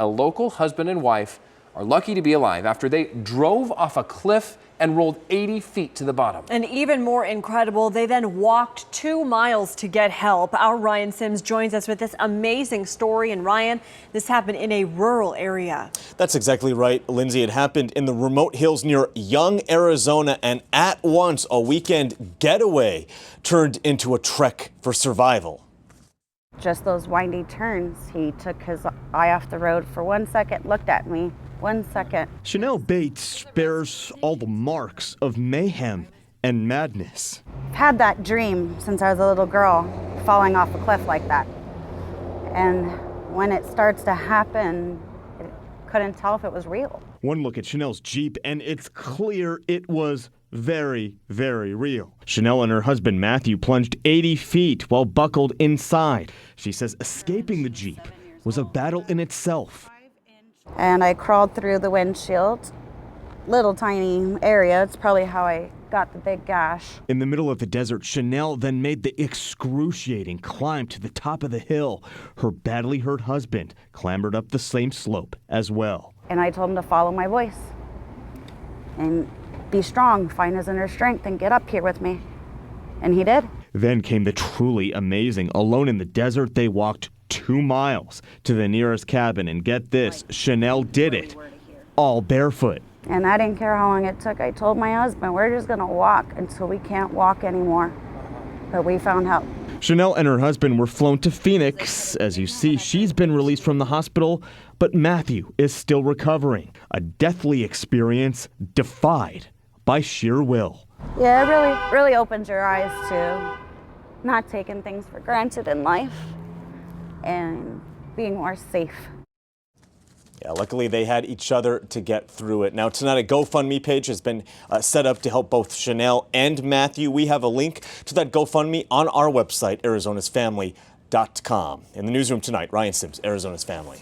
A local husband and wife are lucky to be alive after they drove off a cliff and rolled 80 feet to the bottom. And even more incredible, they then walked 2 miles to get help. Our Ryan Sims joins us with this amazing story. And Ryan, this happened in a rural area. That's exactly right, Lindsay. It happened in the remote hills near Young, Arizona, and at once a weekend getaway turned into a trek for survival. Just those windy turns. He took his eye off the road for 1 second, looked at me. 1 second. Chanel Bates bears all the marks of mayhem and madness. I've had that dream since I was a little girl, falling off a cliff like that. And when it starts to happen, I couldn't tell if it was real. One look at Chanel's Jeep, and it's clear it was very, very real. Chanel and her husband Matthew plunged 80 feet while buckled inside. She says escaping the Jeep was a battle in itself. And I crawled through the windshield, little tiny area. It's probably how I got the big gash. In the middle of the desert, Chanel then made the excruciating climb to the top of the hill. Her badly hurt husband clambered up the same slope as well. And I told him to follow my voice and be strong, find his inner strength, and get up here with me. And he did. Then came the truly amazing. Alone in the desert, they walked 2 miles to the nearest cabin, and get this, Chanel did it, all barefoot. And I didn't care how long it took. I told my husband, we're just gonna walk until we can't walk anymore. But we found help. Chanel and her husband were flown to Phoenix. As you see, she's been released from the hospital, but Matthew is still recovering. A deathly experience defied by sheer will. Yeah, it really opens your eyes to not taking things for granted in life and being more safe. Yeah, luckily they had each other to get through it. Now tonight a GoFundMe page has been set up to help both Chanel and Matthew. We have a link to that GoFundMe on our website, ArizonasFamily.com. In the newsroom tonight, Ryan Sims, Arizona's Family.